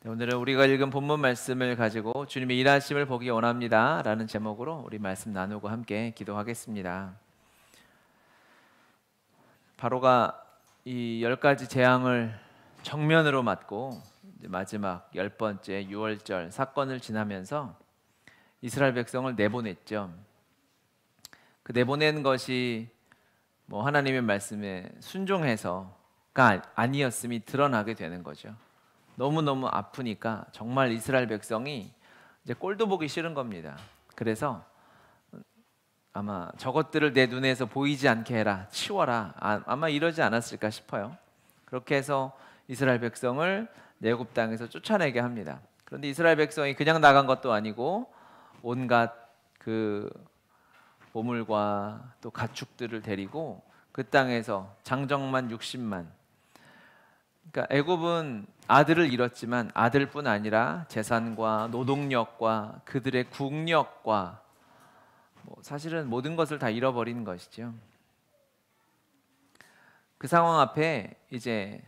오늘은 우리가 읽은 본문 말씀을 가지고 주님의 일하심을 보기 원합니다 라는 제목으로 우리 말씀 나누고 함께 기도하겠습니다. 바로가 이 10가지 재앙을 정면으로 맞고 이제 마지막 10번째 유월절 사건을 지나면서 이스라엘 백성을 내보냈죠. 그 내보낸 것이 하나님의 말씀에 순종해서가 아니었음이 드러나게 되는 거죠. 너무너무 아프니까 정말 이스라엘 백성이 이제 꼴도 보기 싫은 겁니다. 그래서 아마 저것들을 내 눈에서 보이지 않게 해라, 치워라, 아마 이러지 않았을까 싶어요. 그렇게 해서 이스라엘 백성을 애굽 땅에서 쫓아내게 합니다. 그런데 이스라엘 백성이 그냥 나간 것도 아니고 온갖 그 보물과 또 가축들을 데리고 그 땅에서 장정만 60만. 그러니까 애굽은 아들을 잃었지만 아들뿐 아니라 재산과 노동력과 그들의 국력과 사실은 모든 것을 다 잃어버린 것이죠. 그 상황 앞에 이제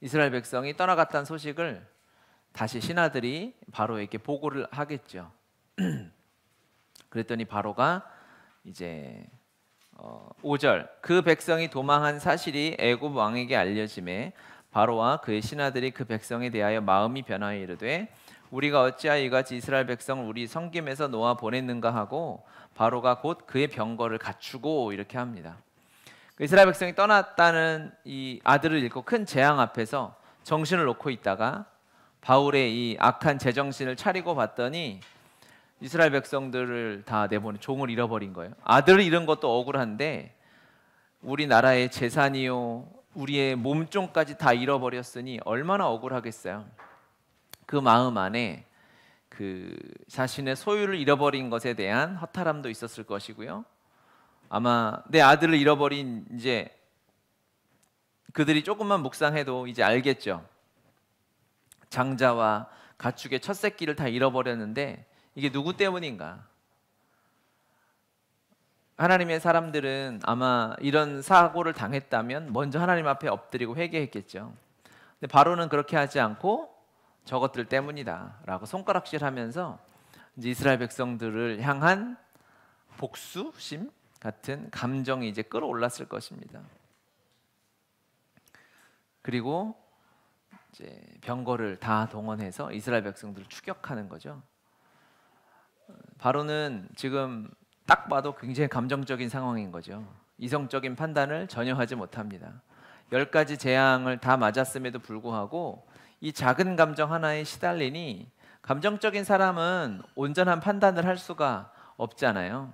이스라엘 백성이 떠나갔다는 소식을 다시 신하들이 바로에게 보고를 하겠죠. 그랬더니 바로가 이제 5절 그 백성이 도망한 사실이 애굽 왕에게 알려짐에 바로와 그의 신하들이 그 백성에 대하여 마음이 변하여 이르되 우리가 어찌하여 이같이 이스라엘 백성을 우리 성김에서 놓아 보냈는가 하고 바로가 곧 그의 병거를 갖추고 이렇게 합니다. 이스라엘 백성이 떠났다는 이 아들을 잃고 큰 재앙 앞에서 정신을 놓고 있다가 바울의 이 악한 제정신을 차리고 봤더니 이스라엘 백성들을 다 내보내 종을 잃어버린 거예요. 아들을 잃은 것도 억울한데 우리나라의 재산이요 우리의 몸종까지 다 잃어버렸으니 얼마나 억울하겠어요. 그 마음 안에 그 자신의 소유를 잃어버린 것에 대한 허탈함도 있었을 것이고요. 아마 내 아들을 잃어버린 이제 그들이 조금만 묵상해도 이제 알겠죠. 장자와 가축의 첫 새끼를 다 잃어버렸는데 이게 누구 때문인가? 하나님의 사람들은 아마 이런 사고를 당했다면 먼저 하나님 앞에 엎드리고 회개했겠죠. 근데 바로는 그렇게 하지 않고 저것들 때문이다 라고 손가락질하면서 이제 이스라엘 백성들을 향한 복수심 같은 감정이 이제 끌어올랐을 것입니다. 그리고 이제 병거를 다 동원해서 이스라엘 백성들을 추격하는 거죠. 바로는 지금 딱 봐도 굉장히 감정적인 상황인 거죠. 이성적인 판단을 전혀 하지 못합니다. 10가지 재앙을 다 맞았음에도 불구하고 이 작은 감정 하나에 시달리니 감정적인 사람은 온전한 판단을 할 수가 없잖아요.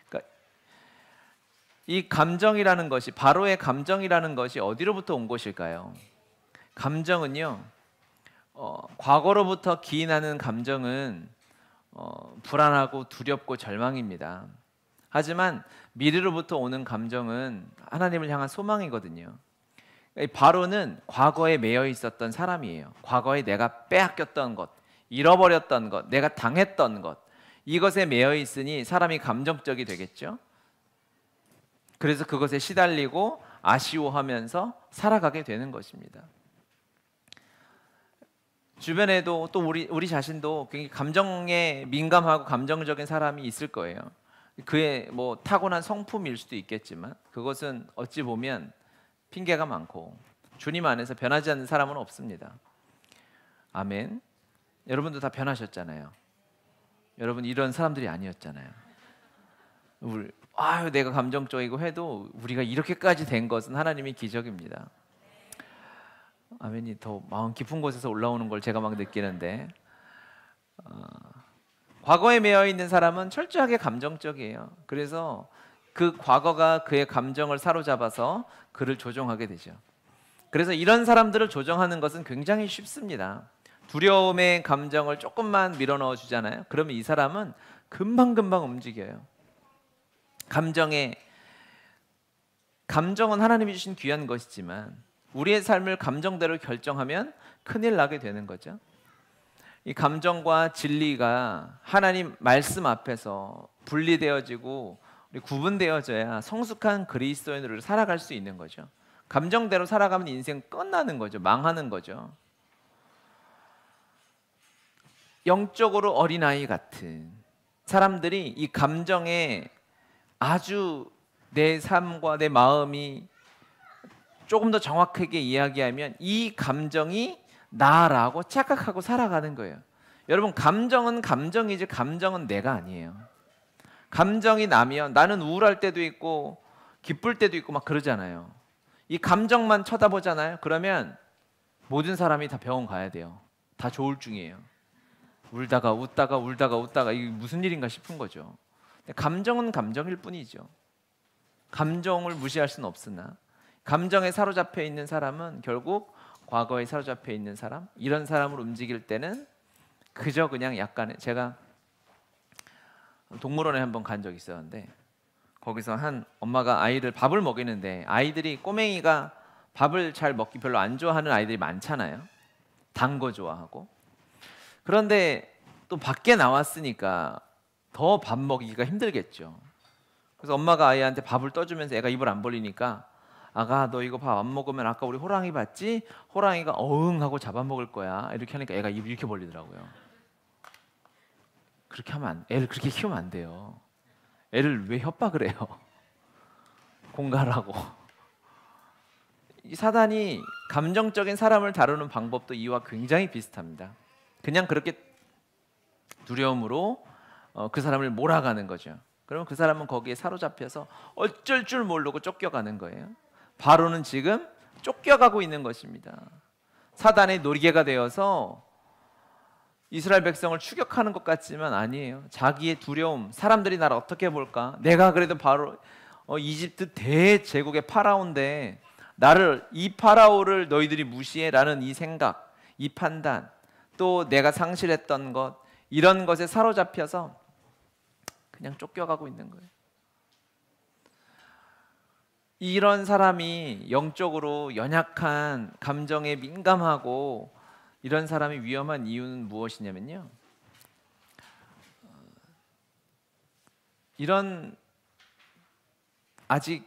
그러니까 이 감정이라는 것이 바로의 감정이라는 것이 어디로부터 온 것일까요? 감정은요, 과거로부터 기인하는 감정은 불안하고 두렵고 절망입니다. 하지만 미래로부터 오는 감정은 하나님을 향한 소망이거든요. 바로는 과거에 매여 있었던 사람이에요. 과거에 내가 빼앗겼던 것, 잃어버렸던 것, 내가 당했던 것, 이것에 매여 있으니 사람이 감정적이 되겠죠. 그래서 그것에 시달리고 아쉬워하면서 살아가게 되는 것입니다. 주변에도 또 우리 자신도 굉장히 감정에 민감하고 감정적인 사람이 있을 거예요. 그의 타고난 성품일 수도 있겠지만 그것은 어찌 보면 핑계가 많고 주님 안에서 변하지 않는 사람은 없습니다. 아멘. 여러분도 다 변하셨잖아요. 여러분 이런 사람들이 아니었잖아요. 내가 감정적이고 해도 우리가 이렇게까지 된 것은 하나님의 기적입니다. 아멘이 더 마음 깊은 곳에서 올라오는 걸 제가 막 느끼는데 과거에 매여 있는 사람은 철저하게 감정적이에요. 그래서 그 과거가 그의 감정을 사로잡아서 그를 조종하게 되죠. 그래서 이런 사람들을 조종하는 것은 굉장히 쉽습니다. 두려움의 감정을 조금만 밀어넣어 주잖아요. 그러면 이 사람은 금방금방 움직여요. 감정은 하나님이 주신 귀한 것이지만 우리의 삶을 감정대로 결정하면 큰일 나게 되는 거죠. 이 감정과 진리가 하나님 말씀 앞에서 분리되어지고 구분되어져야 성숙한 그리스도인으로 살아갈 수 있는 거죠. 감정대로 살아가면 인생 끝나는 거죠. 망하는 거죠. 영적으로 어린아이 같은 사람들이 이 감정에 아주 내 삶과 내 마음이 조금 더 정확하게 이야기하면 이 감정이 나라고 착각하고 살아가는 거예요. 여러분, 감정은 감정이지 감정은 내가 아니에요. 감정이 나면 나는 우울할 때도 있고 기쁠 때도 있고 막 그러잖아요. 이 감정만 쳐다보잖아요. 그러면 모든 사람이 다 병원 가야 돼요. 다 조울증이에요. 울다가 웃다가 울다가 웃다가 이게 무슨 일인가 싶은 거죠. 감정은 감정일 뿐이죠. 감정을 무시할 수는 없으나 감정에 사로잡혀 있는 사람은 결국 과거에 사로잡혀 있는 사람, 이런 사람을 움직일 때는 그저 그냥 약간의, 제가 동물원에 한번 간 적이 있었는데 거기서 한 엄마가 아이를 밥을 먹이는데 아이들이, 꼬맹이가 밥을 잘 먹기 별로 안 좋아하는 아이들이 많잖아요. 단 거 좋아하고. 그런데 또 밖에 나왔으니까 더 밥 먹이기가 힘들겠죠. 그래서 엄마가 아이한테 밥을 떠주면서 애가 입을 안 벌리니까, 아가 너 이거 밥 안 먹으면 아까 우리 호랑이 봤지? 호랑이가 어흥 하고 잡아먹을 거야. 이렇게 하니까 애가 입을 이렇게 벌리더라고요. 그렇게 하면 애를 그렇게 키우면 안 돼요. 애를 왜 협박을 해요? 공갈하고. 이 사단이 감정적인 사람을 다루는 방법도 이와 굉장히 비슷합니다. 그냥 그렇게 두려움으로 그 사람을 몰아가는 거죠. 그러면 그 사람은 거기에 사로잡혀서 어쩔 줄 모르고 쫓겨가는 거예요. 바로는 지금 쫓겨가고 있는 것입니다. 사단의 놀이개가 되어서 이스라엘 백성을 추격하는 것 같지만 아니에요. 자기의 두려움, 사람들이 나를 어떻게 볼까? 내가 그래도 바로 이집트 대제국의 파라오인데 나를, 이 파라오를 너희들이 무시해라는 이 생각, 이 판단, 또 내가 상실했던 것, 이런 것에 사로잡혀서 그냥 쫓겨가고 있는 거예요. 이런 사람이 영적으로 연약한, 감정에 민감하고 이런 사람이 위험한 이유는 무엇이냐면요, 이런 아직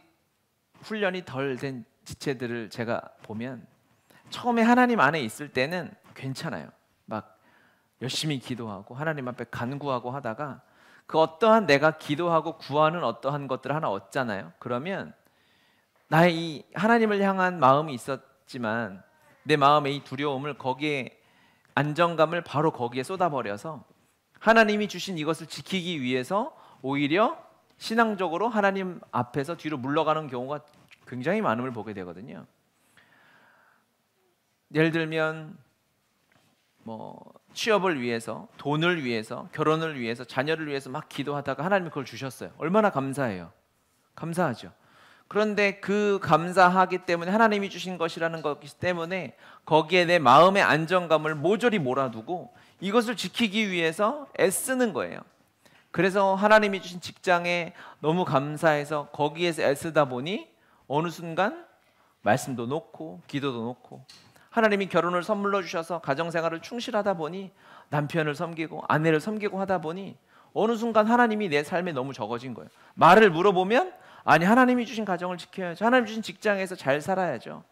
훈련이 덜 된 지체들을 제가 보면 처음에 하나님 안에 있을 때는 괜찮아요. 막 열심히 기도하고 하나님 앞에 간구하고 하다가 그 어떠한 내가 기도하고 구하는 어떠한 것들을 하나 얻잖아요. 그러면 나의 이 하나님을 향한 마음이 있었지만 내 마음의 이 두려움을, 거기에 안정감을 바로 거기에 쏟아버려서 하나님이 주신 이것을 지키기 위해서 오히려 신앙적으로 하나님 앞에서 뒤로 물러가는 경우가 굉장히 많음을 보게 되거든요. 예를 들면 취업을 위해서, 돈을 위해서, 결혼을 위해서, 자녀를 위해서 막 기도하다가 하나님이 그걸 주셨어요. 얼마나 감사해요. 감사하죠. 그런데 그 감사하기 때문에, 하나님이 주신 것이라는 것이기 때문에 거기에 내 마음의 안정감을 모조리 몰아두고 이것을 지키기 위해서 애쓰는 거예요. 그래서 하나님이 주신 직장에 너무 감사해서 거기에서 애쓰다 보니 어느 순간 말씀도 놓고 기도도 놓고, 하나님이 결혼을 선물로 주셔서 가정생활을 충실하다 보니 남편을 섬기고 아내를 섬기고 하다 보니 어느 순간 하나님이 내 삶에 너무 적어진 거예요. 말을 물어보면, 아니 하나님이 주신 가정을 지켜야죠. 하나님이 주신 직장에서 잘 살아야죠.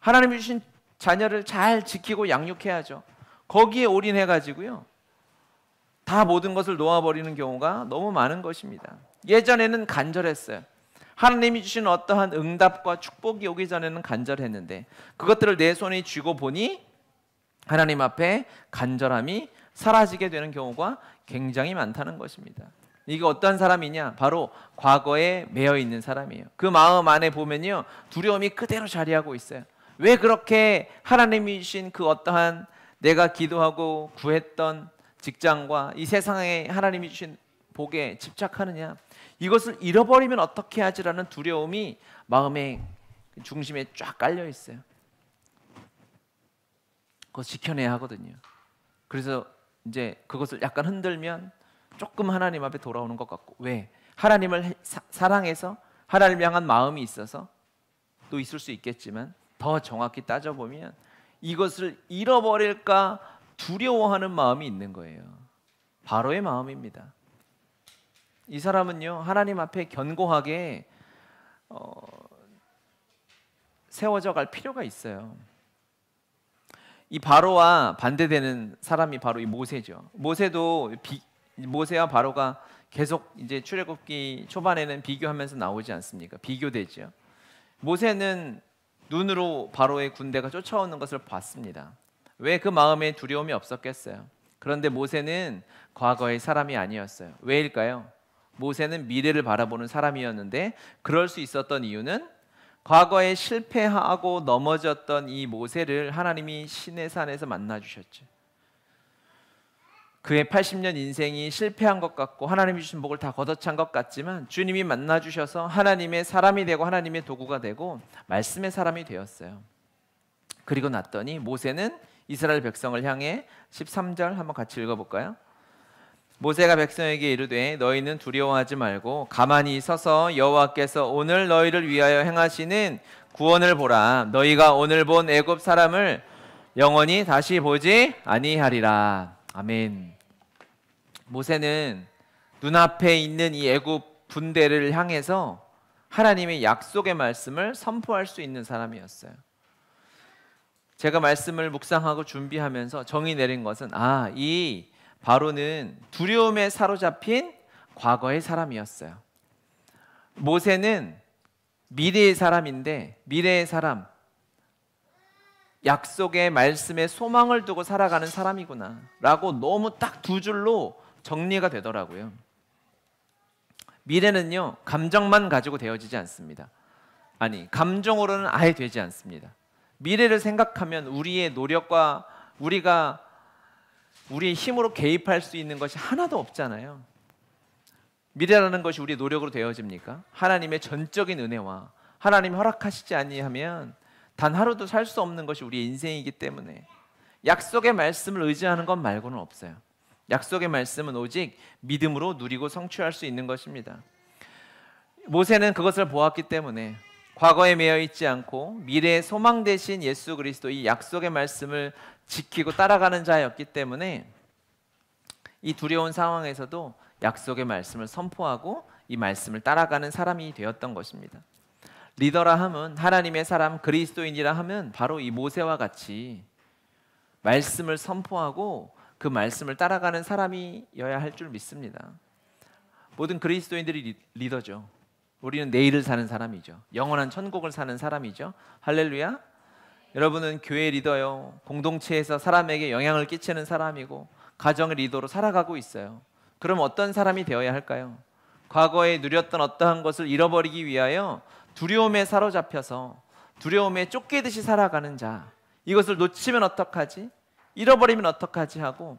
하나님이 주신 자녀를 잘 지키고 양육해야죠. 거기에 올인해가지고요, 다 모든 것을 놓아버리는 경우가 너무 많은 것입니다. 예전에는 간절했어요. 하나님이 주신 어떠한 응답과 축복이 오기 전에는 간절했는데 그것들을 내 손에 쥐고 보니 하나님 앞에 간절함이 사라지게 되는 경우가 굉장히 많다는 것입니다. 이게 어떤 사람이냐? 바로 과거에 매여 있는 사람이에요. 그 마음 안에 보면요, 두려움이 그대로 자리하고 있어요. 왜 그렇게 하나님이 주신 그 어떠한 내가 기도하고 구했던 직장과 이 세상에 하나님이 주신 복에 집착하느냐? 이것을 잃어버리면 어떻게 하지라는 두려움이 마음의 중심에 쫙 깔려 있어요. 그거 지켜내야 하거든요. 그래서 이제 그것을 약간 흔들면 조금 하나님 앞에 돌아오는 것 같고, 왜? 하나님을 사랑해서 하나님을 향한 마음이 있어서 또 있을 수 있겠지만 더 정확히 따져보면 이것을 잃어버릴까 두려워하는 마음이 있는 거예요. 바로의 마음입니다. 이 사람은요, 하나님 앞에 견고하게 세워져 갈 필요가 있어요. 이 바로와 반대되는 사람이 바로 이 모세죠. 모세와 바로가 계속 이제 출애굽기 초반에는 비교하면서 나오지 않습니까? 비교되죠. 모세는 눈으로 바로의 군대가 쫓아오는 것을 봤습니다. 왜 그 마음에 두려움이 없었겠어요? 그런데 모세는 과거의 사람이 아니었어요. 왜일까요? 모세는 미래를 바라보는 사람이었는데 그럴 수 있었던 이유는 과거에 실패하고 넘어졌던 이 모세를 하나님이 시내산에서 만나 주셨죠. 그의 80년 인생이 실패한 것 같고 하나님이 주신 복을 다 걷어찬 것 같지만 주님이 만나 주셔서 하나님의 사람이 되고 하나님의 도구가 되고 말씀의 사람이 되었어요. 그리고 났더니 모세는 이스라엘 백성을 향해 13절 한번 같이 읽어볼까요? 모세가 백성에게 이르되 너희는 두려워하지 말고 가만히 서서 여호와께서 오늘 너희를 위하여 행하시는 구원을 보라. 너희가 오늘 본 애굽 사람을 영원히 다시 보지 아니하리라. 아멘. 모세는 눈앞에 있는 이 애굽 군대를 향해서 하나님의 약속의 말씀을 선포할 수 있는 사람이었어요. 제가 말씀을 묵상하고 준비하면서 정의 내린 것은 이 바로는 두려움에 사로잡힌 과거의 사람이었어요. 모세는 미래의 사람인데 미래의 사람, 약속의 말씀에 소망을 두고 살아가는 사람이구나 라고 너무 딱 두 줄로 정리가 되더라고요. 미래는요, 감정만 가지고 되어지지 않습니다. 감정으로는 아예 되지 않습니다. 미래를 생각하면 우리의 노력과 우리의 힘으로 개입할 수 있는 것이 하나도 없잖아요. 미래라는 것이 우리의 노력으로 되어집니까? 하나님의 전적인 은혜와 하나님이 허락하시지 아니하면 단 하루도 살 수 없는 것이 우리의 인생이기 때문에 약속의 말씀을 의지하는 것 말고는 없어요. 약속의 말씀은 오직 믿음으로 누리고 성취할 수 있는 것입니다. 모세는 그것을 보았기 때문에 과거에 매여 있지 않고 미래의 소망 되신 예수 그리스도 이 약속의 말씀을 지키고 따라가는 자였기 때문에 이 두려운 상황에서도 약속의 말씀을 선포하고 이 말씀을 따라가는 사람이 되었던 것입니다. 리더라 함은 하나님의 사람, 그리스도인이라 하면 바로 이 모세와 같이 말씀을 선포하고 그 말씀을 따라가는 사람이어야 할 줄 믿습니다. 모든 그리스도인들이 리더죠. 우리는 내일을 사는 사람이죠. 영원한 천국을 사는 사람이죠. 할렐루야. 여러분은 교회 리더요, 공동체에서 사람에게 영향을 끼치는 사람이고 가정의 리더로 살아가고 있어요. 그럼 어떤 사람이 되어야 할까요? 과거에 누렸던 어떠한 것을 잃어버리기 위하여 두려움에 사로잡혀서 두려움에 쫓기듯이 살아가는 자, 이것을 놓치면 어떡하지? 잃어버리면 어떡하지? 하고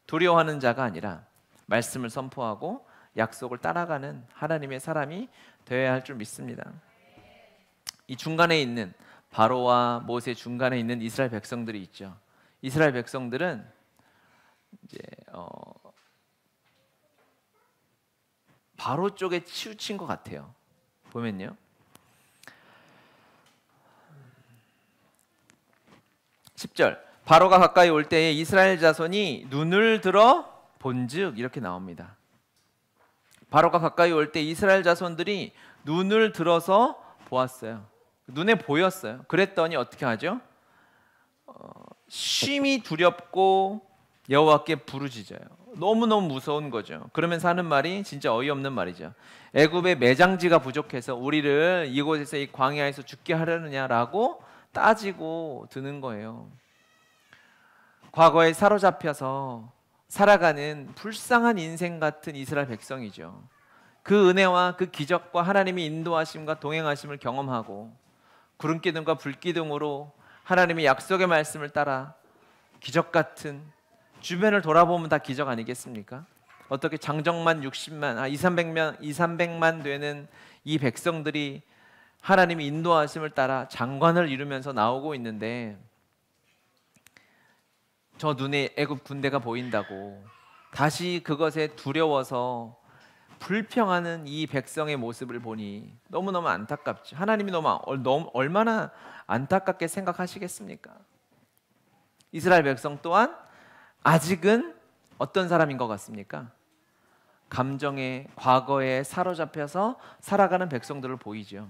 두려워하는 자가 아니라 말씀을 선포하고 약속을 따라가는 하나님의 사람이 되어야 할 줄 믿습니다. 이 중간에 있는 바로와 모세 중간에 있는 이스라엘 백성들이 있죠. 이스라엘 백성들은 이제 바로 쪽에 치우친 것 같아요. 보면요. 10절 바로가 가까이 올 때에 이스라엘 자손이 눈을 들어 본즉 이렇게 나옵니다. 바로가 가까이 올 때 이스라엘 자손들이 눈을 들어서 보았어요. 눈에 보였어요. 그랬더니 어떻게 하죠? 심히 두렵고 여호와께 부르짖어요. 너무너무 무서운 거죠. 그러면서 하는 말이 진짜 어이없는 말이죠. 애굽의 매장지가 부족해서 우리를 이곳에서 이 광야에서 죽게 하려느냐라고 따지고 드는 거예요. 과거에 사로잡혀서 살아가는 불쌍한 인생 같은 이스라엘 백성이죠. 그 은혜와 그 기적과 하나님의 인도하심과 동행하심을 경험하고 구름기둥과 불기둥으로 하나님의 약속의 말씀을 따라 기적 같은, 주변을 돌아보면 다 기적 아니겠습니까? 어떻게 장정만 60만, 200~300만 되는 이 백성들이 하나님의 인도하심을 따라 장관을 이루면서 나오고 있는데 저 눈에 애굽 군대가 보인다고 다시 그것에 두려워서 불평하는 이 백성의 모습을 보니 너무너무 안타깝죠. 하나님이 얼마나 안타깝게 생각하시겠습니까? 이스라엘 백성 또한 아직은 어떤 사람인 것 같습니까? 감정의 과거에 사로잡혀서 살아가는 백성들을 보이죠.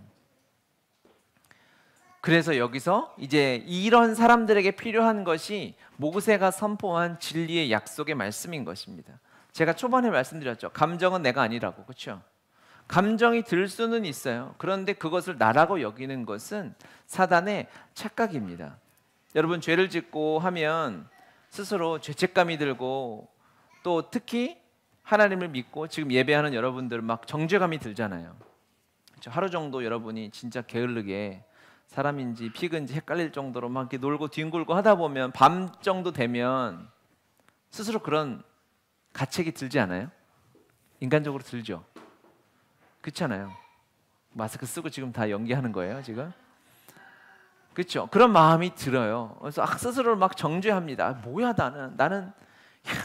그래서 여기서 이제 이런 사람들에게 필요한 것이 모세가 선포한 진리의 약속의 말씀인 것입니다. 제가 초반에 말씀드렸죠. 감정은 내가 아니라고. 그렇죠? 감정이 들 수는 있어요. 그런데 그것을 나라고 여기는 것은 사단의 착각입니다. 여러분, 죄를 짓고 하면 스스로 죄책감이 들고, 또 특히 하나님을 믿고 지금 예배하는 여러분들 막 정죄감이 들잖아요. 그렇죠? 하루 정도 여러분이 진짜 게으르게 사람인지 피그인지 헷갈릴 정도로 막 이렇게 놀고 뒹굴고 하다 보면 밤 정도 되면 스스로 그런 가책이 들지 않아요? 인간적으로 들죠. 그렇잖아요. 마스크 쓰고 지금 다 연기하는 거예요, 지금? 그렇죠. 그런 마음이 들어요. 그래서 스스로를 막 정죄합니다. 뭐야, 나는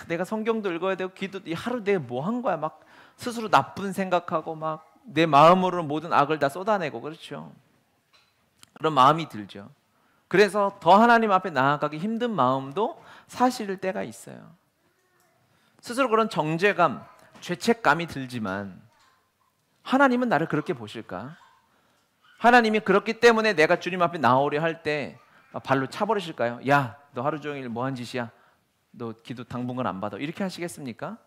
내가 성경도 읽어야 되고 기도, 하루 내가 뭐 한 거야? 막 스스로 나쁜 생각하고 막 내 마음으로 모든 악을 다 쏟아내고. 그렇죠. 그런 마음이 들죠. 그래서 더 하나님 앞에 나아가기 힘든 마음도 사실일 때가 있어요. 스스로 그런 정죄감, 죄책감이 들지만 하나님은 나를 그렇게 보실까? 하나님이 그렇기 때문에 내가 주님 앞에 나오려 할 때 발로 차버리실까요? 야, 너 하루 종일 뭐한 짓이야? 너 기도 당분간 안 받아. 이렇게 하시겠습니까?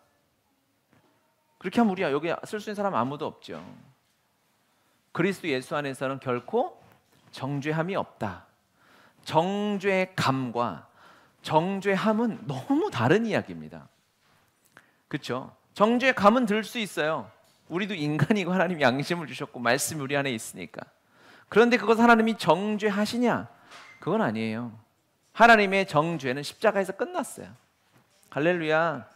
그렇게 하면 우리야 여기 쓸 수 있는 사람 아무도 없죠. 그리스도 예수 안에서는 결코 정죄함이 없다. 정죄감과 정죄함은 너무 다른 이야기입니다. 그렇죠? 정죄감은 들 수 있어요. 우리도 인간이고 하나님이 양심을 주셨고 말씀이 우리 안에 있으니까. 그런데 그것 하나님이 정죄하시냐? 그건 아니에요. 하나님의 정죄는 십자가에서 끝났어요. 할렐루야.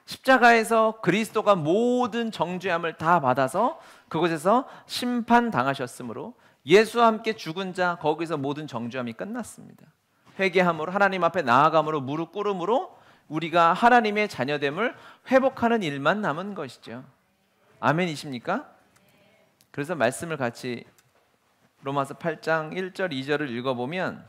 십자가에서 그리스도가 모든 정죄함을 다 받아서 그곳에서 심판당하셨으므로 예수와 함께 죽은 자, 거기서 모든 정죄함이 끝났습니다. 회개함으로 하나님 앞에 나아감으로 무릎 꿇음으로 우리가 하나님의 자녀됨을 회복하는 일만 남은 것이죠. 아멘이십니까? 그래서 말씀을 같이 로마서 8장 1절 2절을 읽어보면,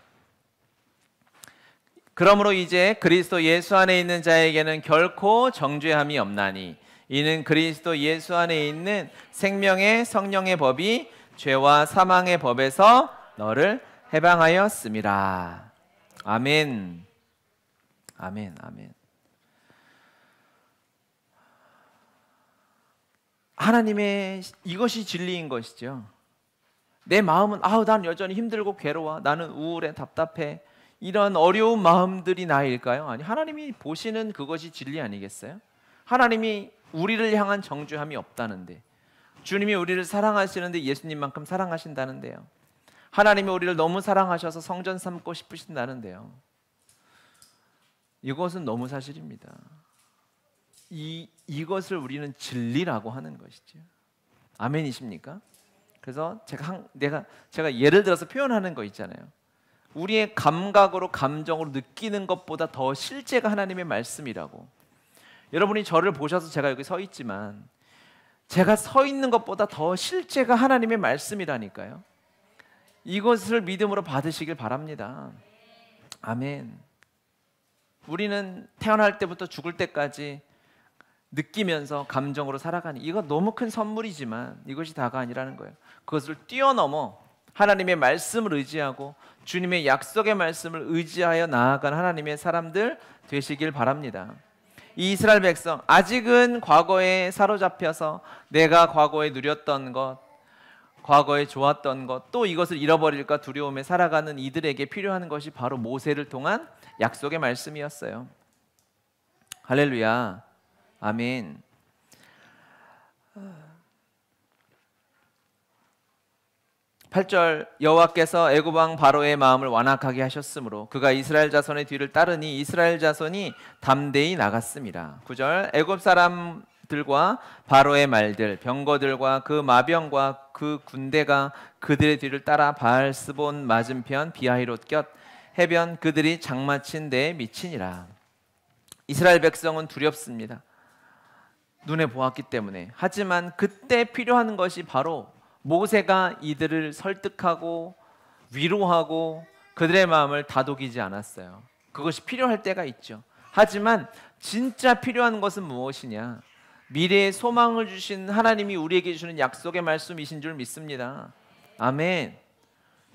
그러므로 이제 그리스도 예수 안에 있는 자에게는 결코 정죄함이 없나니 이는 그리스도 예수 안에 있는 생명의 성령의 법이 죄와 사망의 법에서 너를 해방하였음이라. 아멘. 아멘. 아멘. 하나님의 이것이 진리인 것이죠. 내 마음은 난 여전히 힘들고 괴로워. 나는 우울해, 답답해. 이런 어려운 마음들이 나일까요? 아니, 하나님이 보시는 그것이 진리 아니겠어요? 하나님이 우리를 향한 정죄함이 없다는데, 주님이 우리를 사랑하시는데 예수님만큼 사랑하신다는데요. 하나님이 우리를 너무 사랑하셔서 성전 삼고 싶으신다는데요. 이것은 너무 사실입니다. 이것을 우리는 진리라고 하는 것이죠. 아멘이십니까? 그래서 제가 예를 들어서 표현하는 거 있잖아요. 우리의 감각으로 감정으로 느끼는 것보다 더 실제가 하나님의 말씀이라고. 여러분이 저를 보셔서 제가 여기 서 있지만 제가 서 있는 것보다 더 실제가 하나님의 말씀이라니까요. 이것을 믿음으로 받으시길 바랍니다. 아멘. 우리는 태어날 때부터 죽을 때까지 느끼면서 감정으로 살아가니 이거 너무 큰 선물이지만 이것이 다가 아니라는 거예요. 그것을 뛰어넘어 하나님의 말씀을 의지하고 주님의 약속의 말씀을 의지하여 나아간 하나님의 사람들 되시길 바랍니다. 이 이스라엘 백성, 아직은 과거에 사로잡혀서 내가 과거에 누렸던 것, 과거에 좋았던 것, 또 이것을 잃어버릴까 두려움에 살아가는 이들에게 필요한 것이 바로 모세를 통한 약속의 말씀이었어요. 할렐루야. 아멘. 8절, 여호와께서 애굽 왕 바로의 마음을 완악하게 하셨으므로 그가 이스라엘 자손의 뒤를 따르니 이스라엘 자손이 담대히 나갔습니다. 9절, 애굽 사람들과 바로의 말들, 병거들과 그 마병과 그 군대가 그들의 뒤를 따라 바알스본 맞은편 비하히롯 곁 해변 그들이 장마친 데에 미치니라. 이스라엘 백성은 두렵습니다. 눈에 보았기 때문에. 하지만 그때 필요한 것이 바로 모세가 이들을 설득하고 위로하고 그들의 마음을 다독이지 않았어요. 그것이 필요할 때가 있죠. 하지만 진짜 필요한 것은 무엇이냐? 미래의 소망을 주신 하나님이 우리에게 주시는 약속의 말씀이신 줄 믿습니다. 아멘.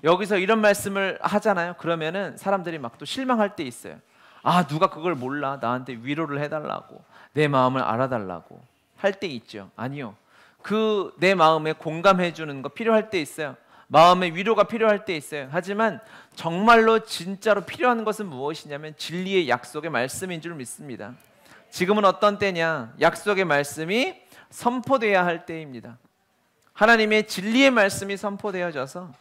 여기서 이런 말씀을 하잖아요. 그러면은 사람들이 막 또 실망할 때 있어요. 아, 누가 그걸 몰라? 나한테 위로를 해달라고, 내 마음을 알아달라고 할 때 있죠. 아니요. 그 내 마음에 공감해 주는 거 필요할 때 있어요. 마음의 위로가 필요할 때 있어요. 하지만 정말로 진짜로 필요한 것은 무엇이냐면 진리의 약속의 말씀인 줄 믿습니다. 지금은 어떤 때냐? 약속의 말씀이 선포돼야 할 때입니다. 하나님의 진리의 말씀이 선포되어져서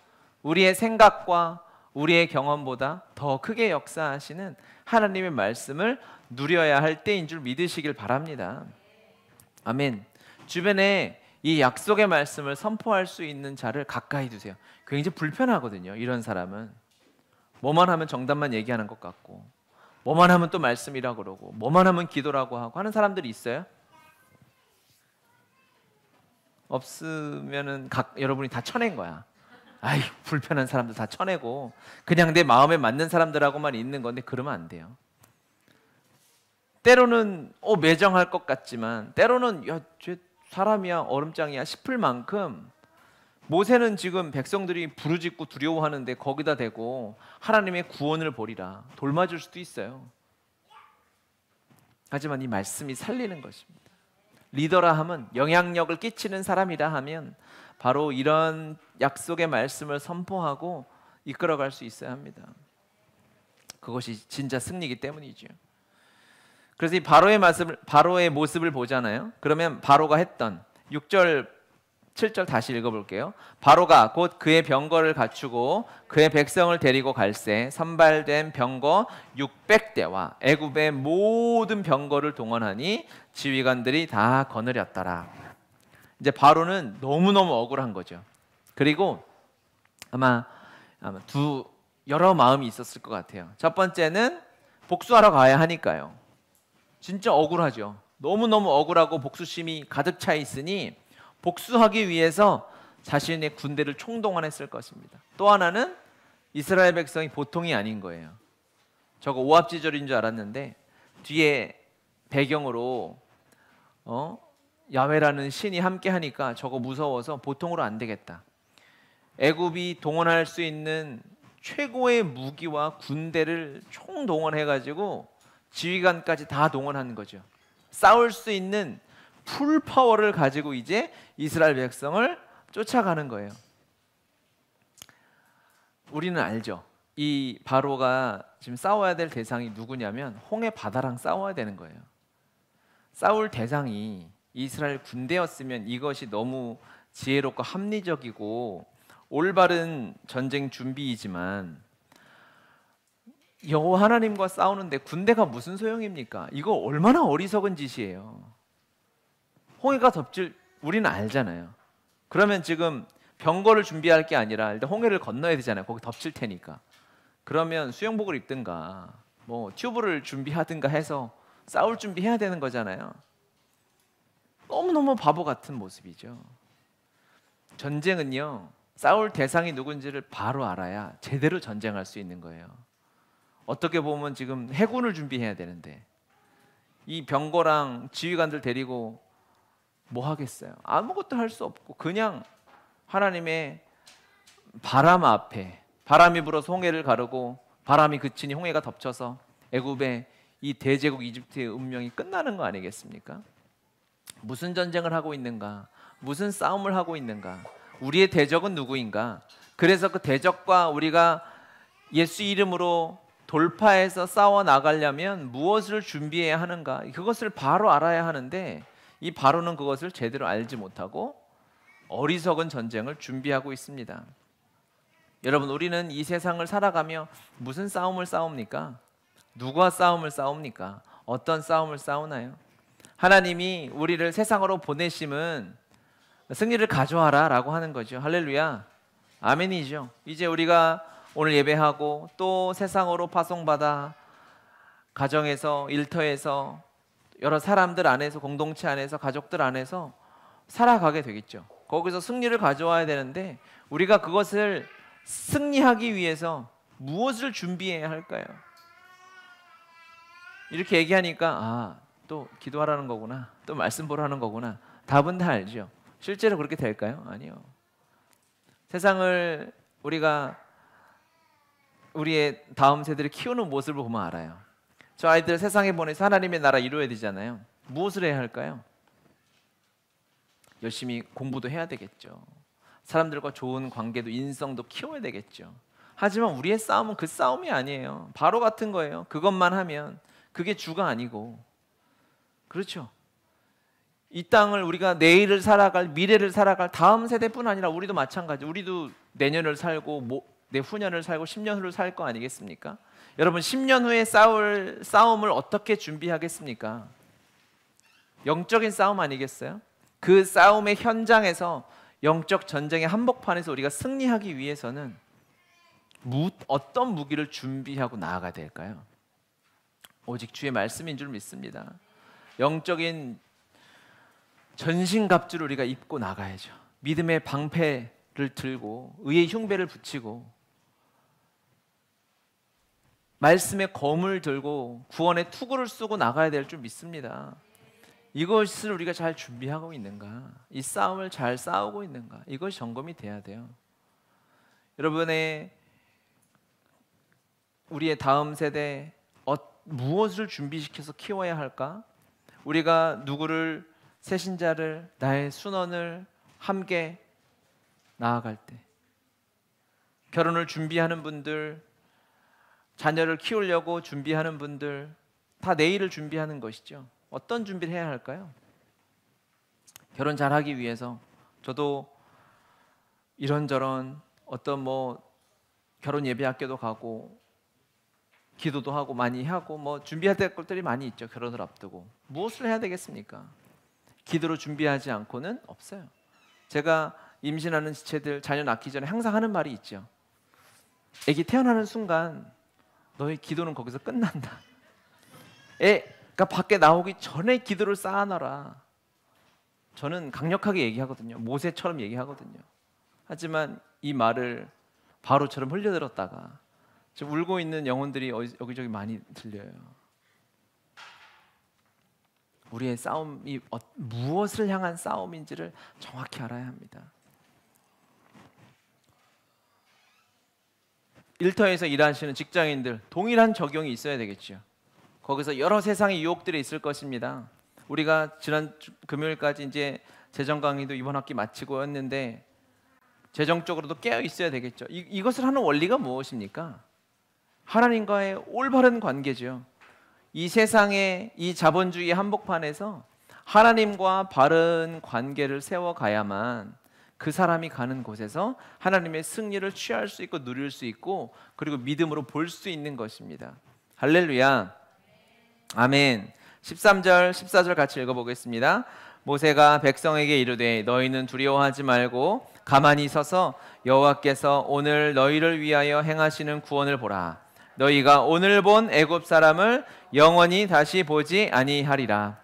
우리의 생각과 우리의 경험보다 더 크게 역사하시는 하나님의 말씀을 누려야 할 때인 줄 믿으시길 바랍니다. 아멘. 주변에 이 약속의 말씀을 선포할 수 있는 자를 가까이 두세요. 굉장히 불편하거든요. 이런 사람은 뭐만 하면 정답만 얘기하는 것 같고, 뭐만 하면 또 말씀이라고 그러고, 뭐만 하면 기도라고 하고 하는 사람들이 있어요? 없으면은 여러분이 다 쳐낸 거야. 아이, 불편한 사람들 다 쳐내고 그냥 내 마음에 맞는 사람들하고만 있는 건데, 그러면 안 돼요. 때로는 매정할 것 같지만, 때로는 야, 쟤 사람이야, 얼음장이야 싶을 만큼 모세는 지금 백성들이 부르짖고 두려워하는데 거기다 대고 하나님의 구원을 보리라 돌맞을 수도 있어요. 하지만 이 말씀이 살리는 것입니다. 리더라 하면, 영향력을 끼치는 사람이라 하면 바로 이런 약속의 말씀을 선포하고 이끌어갈 수 있어야 합니다. 그것이 진짜 승리이기 때문이죠. 그래서 이 바로의 모습을 보잖아요. 그러면 바로가 했던 6절 7절 다시 읽어볼게요. 바로가 곧 그의 병거를 갖추고 그의 백성을 데리고 갈새 선발된 병거 600대와 애굽의 모든 병거를 동원하니 지휘관들이 다 거느렸더라. 이제 바로는 너무너무 억울한 거죠. 그리고 아마 여러 마음이 있었을 것 같아요. 첫 번째는 복수하러 가야 하니까요. 진짜 억울하죠. 너무너무 억울하고 복수심이 가득 차 있으니 복수하기 위해서 자신의 군대를 총동원했을 것입니다. 또 하나는 이스라엘 백성이 보통이 아닌 거예요. 저거 오합지졸인 줄 알았는데 뒤에 배경으로 야훼라는 신이 함께 하니까 저거 무서워서 보통으로 안 되겠다. 애굽이 동원할 수 있는 최고의 무기와 군대를 총동원해가지고 지휘관까지 다 동원하는 거죠. 싸울 수 있는 풀 파워를 가지고 이제 이스라엘 백성을 쫓아가는 거예요. 우리는 알죠. 이 바로가 지금 싸워야 될 대상이 누구냐면 홍해 바다랑 싸워야 되는 거예요. 싸울 대상이 이스라엘 군대였으면 이것이 너무 지혜롭고 합리적이고 올바른 전쟁 준비이지만, 여호와 하나님과 싸우는데 군대가 무슨 소용입니까? 이거 얼마나 어리석은 짓이에요. 홍해가 덮칠, 우리는 알잖아요. 그러면 지금 병거를 준비할 게 아니라 일단 홍해를 건너야 되잖아요. 거기 덮칠 테니까. 그러면 수영복을 입든가 뭐 튜브를 준비하든가 해서 싸울 준비해야 되는 거잖아요. 너무너무 바보 같은 모습이죠. 전쟁은요, 싸울 대상이 누군지를 바로 알아야 제대로 전쟁할 수 있는 거예요. 어떻게 보면 지금 해군을 준비해야 되는데 이 병거랑 지휘관들 데리고 뭐 하겠어요? 아무것도 할 수 없고 그냥 하나님의 바람 앞에, 바람이 불어서 홍해를 가르고 바람이 그치니 홍해가 덮쳐서 애굽의 이 대제국 이집트의 운명이 끝나는 거 아니겠습니까? 무슨 전쟁을 하고 있는가? 무슨 싸움을 하고 있는가? 우리의 대적은 누구인가? 그래서 그 대적과 우리가 예수 이름으로 돌파해서 싸워 나가려면 무엇을 준비해야 하는가? 그것을 바로 알아야 하는데 이 바로는 그것을 제대로 알지 못하고 어리석은 전쟁을 준비하고 있습니다. 여러분, 우리는 이 세상을 살아가며 무슨 싸움을 싸웁니까? 누구와 싸움을 싸웁니까? 어떤 싸움을 싸우나요? 하나님이 우리를 세상으로 보내심은 승리를 가져와라 라고 하는 거죠. 할렐루야, 아멘이죠. 이제 우리가 오늘 예배하고 또 세상으로 파송받아 가정에서, 일터에서, 여러 사람들 안에서, 공동체 안에서, 가족들 안에서 살아가게 되겠죠. 거기서 승리를 가져와야 되는데 우리가 그것을 승리하기 위해서 무엇을 준비해야 할까요? 이렇게 얘기하니까 또 기도하라는 거구나, 또 말씀 보라는 거구나. 답은 다 알죠. 실제로 그렇게 될까요? 아니요. 세상을 우리가 우리의 다음 세대를 키우는 모습을 보면 알아요. 저 아이들 세상에 보내서 하나님의 나라 이루어야 되잖아요. 무엇을 해야 할까요? 열심히 공부도 해야 되겠죠. 사람들과 좋은 관계도 인성도 키워야 되겠죠. 하지만 우리의 싸움은 그 싸움이 아니에요. 바로 같은 거예요. 그것만 하면 그게 주가 아니고. 그렇죠. 이 땅을 우리가 내일을 살아갈, 미래를 살아갈 다음 세대뿐 아니라 우리도 마찬가지. 우리도 내년을 살고 내후년을 살고 10년 후를 살 거 아니겠습니까? 여러분 10년 후에 싸울 싸움을 어떻게 준비하겠습니까? 영적인 싸움 아니겠어요? 그 싸움의 현장에서 영적 전쟁의 한복판에서 우리가 승리하기 위해서는 어떤 무기를 준비하고 나아가야 될까요? 오직 주의 말씀인 줄 믿습니다. 영적인 전신갑주를 우리가 입고 나가야죠. 믿음의 방패를 들고 의의 흉배를 붙이고 말씀의 검을 들고 구원의 투구를 쓰고 나가야 될 줄 믿습니다. 이것을 우리가 잘 준비하고 있는가? 이 싸움을 잘 싸우고 있는가? 이것이 점검이 돼야 돼요. 우리의 다음 세대 무엇을 준비시켜서 키워야 할까? 우리가 누구를 새신자를 나의 순원을 함께 나아갈 때 결혼을 준비하는 분들 자녀를 키우려고 준비하는 분들 다 내일을 준비하는 것이죠. 어떤 준비를 해야 할까요? 결혼 잘하기 위해서 저도 이런저런 어떤 결혼 예배학교도 가고 기도도 하고 많이 하고 준비해야 될 것들이 많이 있죠. 결혼을 앞두고 무엇을 해야 되겠습니까? 기도로 준비하지 않고는 없어요. 제가 임신하는 지체들 자녀 낳기 전에 항상 하는 말이 있죠. 아기 태어나는 순간 너의 기도는 거기서 끝난다. 애가 밖에 나오기 전에 기도를 쌓아놔라. 저는 강력하게 얘기하거든요. 모세처럼 얘기하거든요. 하지만 이 말을 바로처럼 흘려들었다가 지금 울고 있는 영혼들이 여기저기 많이 들려요. 우리의 싸움이 무엇을 향한 싸움인지를 정확히 알아야 합니다. 일터에서 일하시는 직장인들 동일한 적용이 있어야 되겠죠. 거기서 여러 세상의 유혹들이 있을 것입니다. 우리가 지난 금요일까지 이제 재정 강의도 이번 학기 마치고 했는데 재정적으로도 깨어 있어야 되겠죠. 이것을 하는 원리가 무엇입니까? 하나님과의 올바른 관계죠. 이 세상의 이 자본주의 한복판에서 하나님과 바른 관계를 세워가야만 그 사람이 가는 곳에서 하나님의 승리를 취할 수 있고 누릴 수 있고 그리고 믿음으로 볼 수 있는 것입니다. 할렐루야. 아멘. 13절 14절 같이 읽어보겠습니다. 모세가 백성에게 이르되 너희는 두려워하지 말고 가만히 서서 여호와께서 오늘 너희를 위하여 행하시는 구원을 보라. 너희가 오늘 본 애굽 사람을 영원히 다시 보지 아니하리라.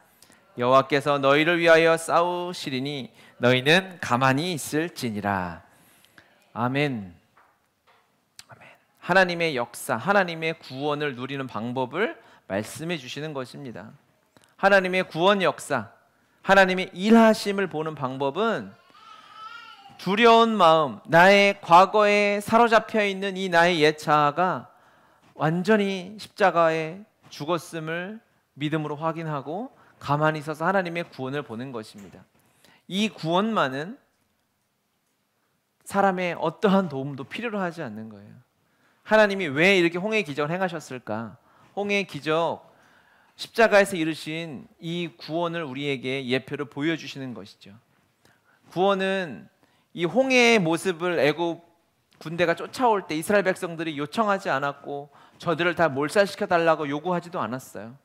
여호와께서 너희를 위하여 싸우시리니 너희는 가만히 있을지니라. 아멘. 아멘. 하나님의 역사, 하나님의 구원을 누리는 방법을 말씀해 주시는 것입니다. 하나님의 구원 역사, 하나님의 일하심을 보는 방법은 두려운 마음, 나의 과거에 사로잡혀 있는 이 나의 옛 자아가 완전히 십자가에 죽었음을 믿음으로 확인하고 가만히 있어서 하나님의 구원을 보는 것입니다. 이 구원만은 사람의 어떠한 도움도 필요로 하지 않는 거예요. 하나님이 왜 이렇게 홍해의 기적을 행하셨을까? 홍해의 기적, 십자가에서 이루신 이 구원을 우리에게 예표로 보여주시는 것이죠. 구원은 이 홍해의 모습을 애굽 군대가 쫓아올 때 이스라엘 백성들이 요청하지 않았고 저들을 다 몰살시켜달라고 요구하지도 않았어요.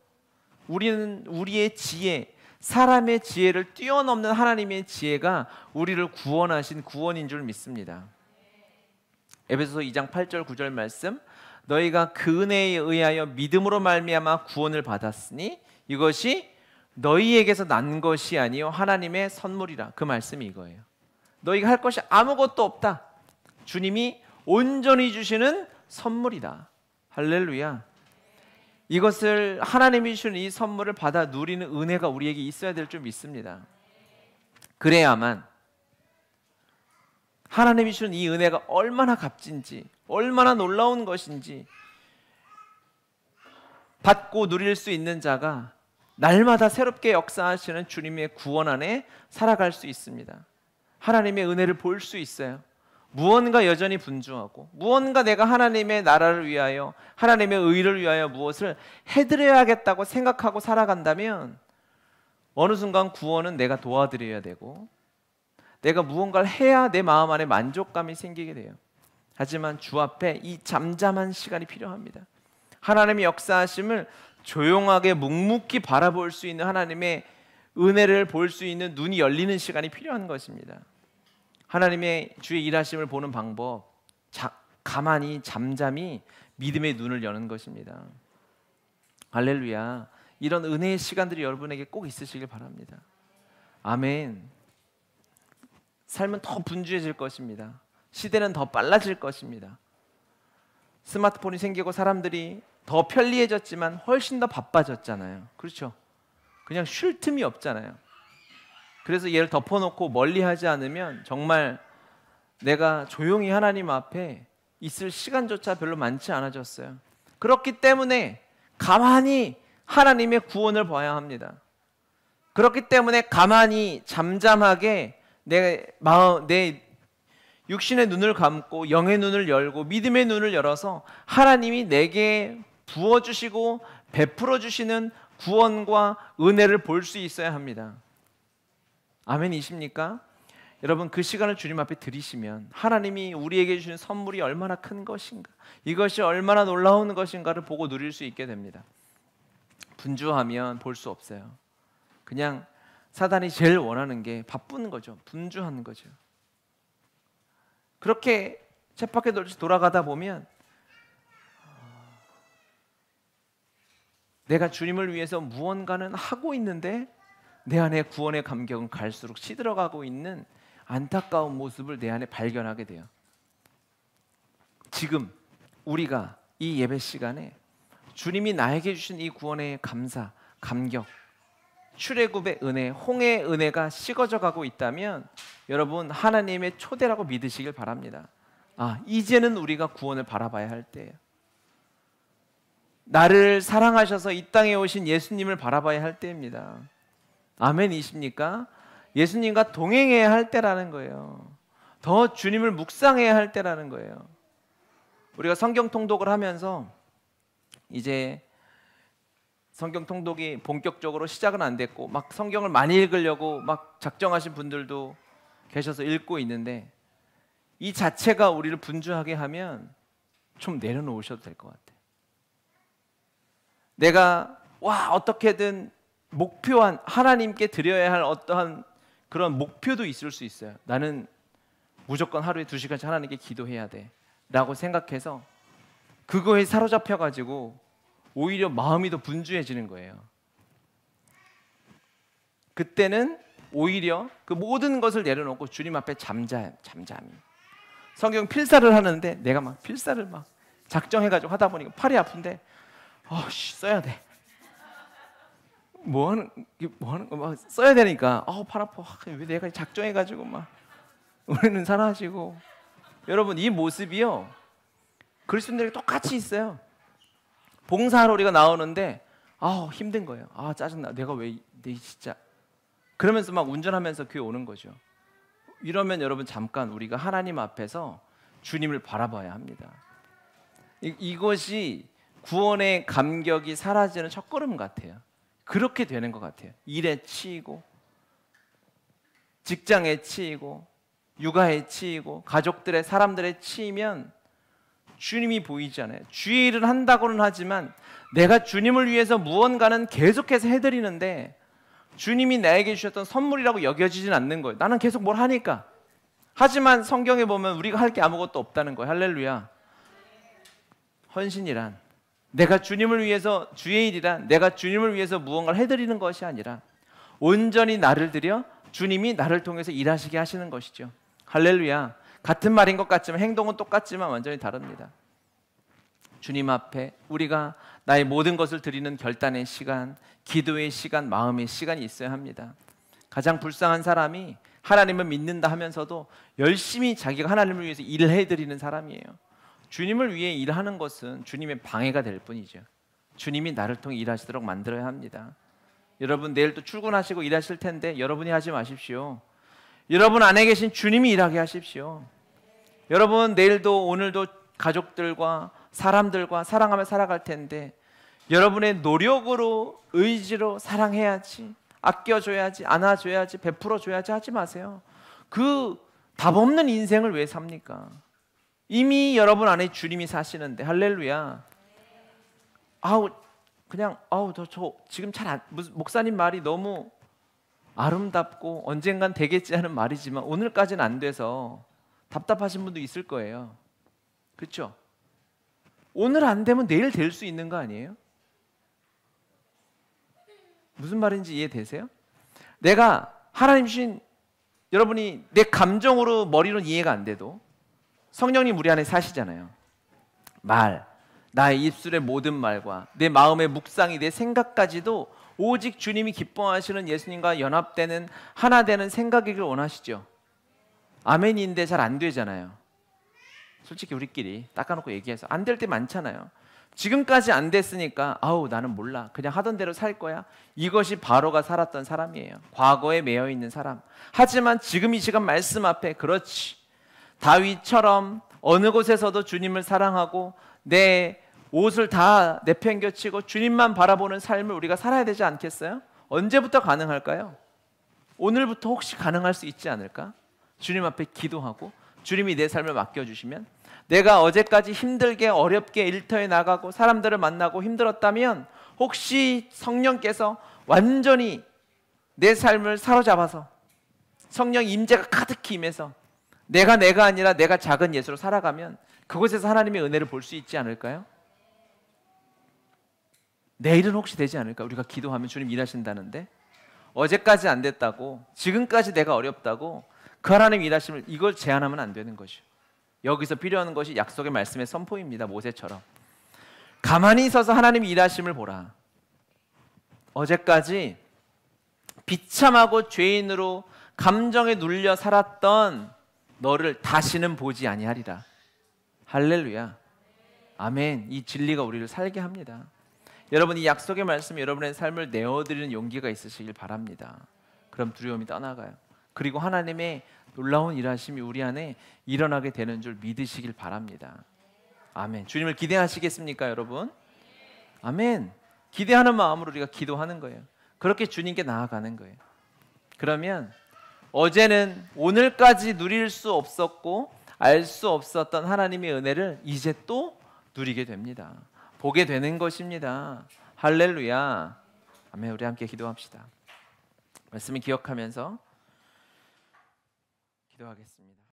우리는 우리의 지혜, 사람의 지혜를 뛰어넘는 하나님의 지혜가 우리를 구원하신 구원인 줄 믿습니다. 에베소서 2장 8절 9절 말씀, 너희가 그 은혜에 의하여 믿음으로 말미암아 구원을 받았으니 이것이 너희에게서 난 것이 아니요 하나님의 선물이라. 그 말씀이 이거예요. 너희가 할 것이 아무것도 없다. 주님이 온전히 주시는 선물이다. 할렐루야. 이것을 하나님이 주시는 이 선물을 받아 누리는 은혜가 우리에게 있어야 될 줄 믿습니다. 그래야만 하나님이 주시는 이 은혜가 얼마나 값진지, 얼마나 놀라운 것인지. 받고 누릴 수 있는 자가 날마다 새롭게 역사하시는 주님의 구원 안에 살아갈 수 있습니다. 하나님의 은혜를 볼 수 있어요. 무언가 여전히 분주하고, 무언가 내가 하나님의 나라를 위하여, 하나님의 의를 위하여 무엇을 해드려야겠다고 생각하고 살아간다면 어느 순간 구원은 내가 도와드려야 되고, 내가 무언가를 해야 내 마음 안에 만족감이 생기게 돼요. 하지만 주 앞에 이 잠잠한 시간이 필요합니다. 하나님의 역사하심을 조용하게 묵묵히 바라볼 수 있는, 하나님의 은혜를 볼 수 있는 눈이 열리는 시간이 필요한 것입니다. 하나님의 주의 일하심을 보는 방법, 가만히 잠잠히 믿음의 눈을 여는 것입니다. 할렐루야. 이런 은혜의 시간들이 여러분에게 꼭 있으시길 바랍니다. 아멘. 삶은 더 분주해질 것입니다. 시대는 더 빨라질 것입니다. 스마트폰이 생기고 사람들이 더 편리해졌지만 훨씬 더 바빠졌잖아요. 그렇죠? 그냥 쉴 틈이 없잖아요. 그래서 얘를 덮어놓고 멀리하지 않으면 정말 내가 조용히 하나님 앞에 있을 시간조차 별로 많지 않아졌어요. 그렇기 때문에 가만히 하나님의 구원을 봐야 합니다. 그렇기 때문에 가만히 잠잠하게 내 육신의 눈을 감고 영의 눈을 열고 믿음의 눈을 열어서 하나님이 내게 부어주시고 베풀어 주시는 구원과 은혜를 볼 수 있어야 합니다. 아멘이십니까? 여러분, 그 시간을 주님 앞에 드리시면 하나님이 우리에게 주신 선물이 얼마나 큰 것인가, 이것이 얼마나 놀라운 것인가를 보고 누릴 수 있게 됩니다. 분주하면 볼 수 없어요. 그냥 사단이 제일 원하는 게 바쁜 거죠. 분주한 거죠. 그렇게 쳇바퀴 돌듯이 돌아가다 보면 내가 주님을 위해서 무언가는 하고 있는데 내 안에 구원의 감격은 갈수록 시들어가고 있는 안타까운 모습을 내 안에 발견하게 돼요. 지금 우리가 이 예배 시간에 주님이 나에게 주신 이 구원의 감사, 감격, 출애굽의 은혜, 홍해의 은혜가 식어져 가고 있다면 여러분, 하나님의 초대라고 믿으시길 바랍니다. 이제는 우리가 구원을 바라봐야 할 때예요. 나를 사랑하셔서 이 땅에 오신 예수님을 바라봐야 할 때입니다. 아멘이십니까? 예수님과 동행해야 할 때라는 거예요. 더 주님을 묵상해야 할 때라는 거예요. 우리가 성경 통독을 하면서 이제 성경 통독이 본격적으로 시작은 안 됐고 막 성경을 많이 읽으려고 막 작정하신 분들도 계셔서 읽고 있는데, 이 자체가 우리를 분주하게 하면 좀 내려놓으셔도 될 것 같아요. 내가 어떻게든 목표한, 하나님께 드려야 할 어떠한 그런 목표도 있을 수 있어요. 나는 무조건 하루에 2시간씩 하나님께 기도해야 돼 라고 생각해서 그거에 사로잡혀 가지고 오히려 마음이 더 분주해지는 거예요. 그때는 오히려 그 모든 것을 내려놓고 주님 앞에 잠잠히 성경 필사를 하는데 내가 막 필사를 막 작정해가지고 하다 보니까 팔이 아픈데 써야 돼. 뭐 하는 거 막 써야 되니까 팔 아파. 왜 내가 작정해가지고 막 우리는 사라지고. 여러분, 이 모습이요 그리스도인들에게 똑같이 있어요. 봉사하러 우리가 나오는데 힘든 거예요. 짜증나. 내가 왜 진짜. 그러면서 막 운전하면서 교회 오는 거죠. 이러면 여러분, 잠깐 우리가 하나님 앞에서 주님을 바라봐야 합니다. 이것이 구원의 감격이 사라지는 첫걸음 같아요. 그렇게 되는 것 같아요. 일에 치이고 직장에 치이고 육아에 치이고 가족들의, 사람들의 치이면 주님이 보이지 않아요. 주의 일을 한다고는 하지만 내가 주님을 위해서 무언가는 계속해서 해드리는데 주님이 나에게 주셨던 선물이라고 여겨지진 않는 거예요. 나는 계속 뭘 하니까. 하지만 성경에 보면 우리가 할 게 아무것도 없다는 거예요. 할렐루야. 헌신이란, 내가 주님을 위해서, 주의 일이란 내가 주님을 위해서 무언가를 해드리는 것이 아니라 온전히 나를 들여 주님이 나를 통해서 일하시게 하시는 것이죠. 할렐루야. 같은 말인 것 같지만 행동은 똑같지만 완전히 다릅니다. 주님 앞에 우리가 나의 모든 것을 드리는 결단의 시간, 기도의 시간, 마음의 시간이 있어야 합니다. 가장 불쌍한 사람이 하나님을 믿는다 하면서도 열심히 자기가 하나님을 위해서 일을 해드리는 사람이에요. 주님을 위해 일하는 것은 주님의 방해가 될 뿐이죠. 주님이 나를 통해 일하시도록 만들어야 합니다. 여러분 내일 또 출근하시고 일하실 텐데 여러분이 하지 마십시오. 여러분 안에 계신 주님이 일하게 하십시오. 여러분 내일도 오늘도 가족들과 사람들과 사랑하며 살아갈 텐데 여러분의 노력으로 의지로 사랑해야지, 아껴줘야지, 안아줘야지, 베풀어줘야지 하지 마세요. 그 답 없는 인생을 왜 삽니까? 이미 여러분 안에 주님이 사시는데. 할렐루야. 저 지금 목사님 말이 너무 아름답고 언젠간 되겠지 하는 말이지만 오늘까지는 안 돼서 답답하신 분도 있을 거예요. 그렇죠? 오늘 안 되면 내일 될 수 있는 거 아니에요? 무슨 말인지 이해되세요? 내가 하나님 주신, 여러분이 내 감정으로 머리로는 이해가 안 돼도 성령님 우리 안에 사시잖아요. 나의 입술의 모든 말과 내 마음의 묵상이, 내 생각까지도 오직 주님이 기뻐하시는 예수님과 연합되는 하나 되는 생각이길 원하시죠. 아멘인데 잘 안 되잖아요. 솔직히 우리끼리 닦아놓고 얘기해서 안 될 때 많잖아요. 지금까지 안 됐으니까 나는 몰라, 그냥 하던 대로 살 거야. 이것이 바로가 살았던 사람이에요. 과거에 매여 있는 사람. 하지만 지금 이 시간 말씀 앞에, 그렇지, 다윗처럼 어느 곳에서도 주님을 사랑하고 내 옷을 다 내팽겨치고 주님만 바라보는 삶을 우리가 살아야 되지 않겠어요? 언제부터 가능할까요? 오늘부터 혹시 가능할 수 있지 않을까? 주님 앞에 기도하고 주님이 내 삶을 맡겨주시면, 내가 어제까지 힘들게 어렵게 일터에 나가고 사람들을 만나고 힘들었다면 혹시 성령께서 완전히 내 삶을 사로잡아서 성령 임재가 가득히 임해서 내가 아니라 내가 작은 예수로 살아가면 그곳에서 하나님의 은혜를 볼 수 있지 않을까요? 내일은 혹시 되지 않을까? 우리가 기도하면 주님 일하신다는데 어제까지 안 됐다고, 지금까지 내가 어렵다고 그 하나님 일하심을 이걸 제한하면 안 되는 것이요. 여기서 필요한 것이 약속의 말씀의 선포입니다. 모세처럼 가만히 서서 하나님이 일하심을 보라. 어제까지 비참하고 죄인으로 감정에 눌려 살았던 너를 다시는 보지 아니하리라. 할렐루야. 아멘. 이 진리가 우리를 살게 합니다. 여러분, 이 약속의 말씀이 여러분의 삶을 내어드리는 용기가 있으시길 바랍니다. 그럼 두려움이 떠나가요. 그리고 하나님의 놀라운 일하심이 우리 안에 일어나게 되는 줄 믿으시길 바랍니다. 아멘. 주님을 기대하시겠습니까, 여러분? 아멘. 기대하는 마음으로 우리가 기도하는 거예요. 그렇게 주님께 나아가는 거예요. 그러면 어제는 오늘까지 누릴 수 없었고 알 수 없었던 하나님의 은혜를 이제 또 누리게 됩니다. 보게 되는 것입니다. 할렐루야. 아멘. 우리 함께 기도합시다. 말씀을 기억하면서 기도하겠습니다.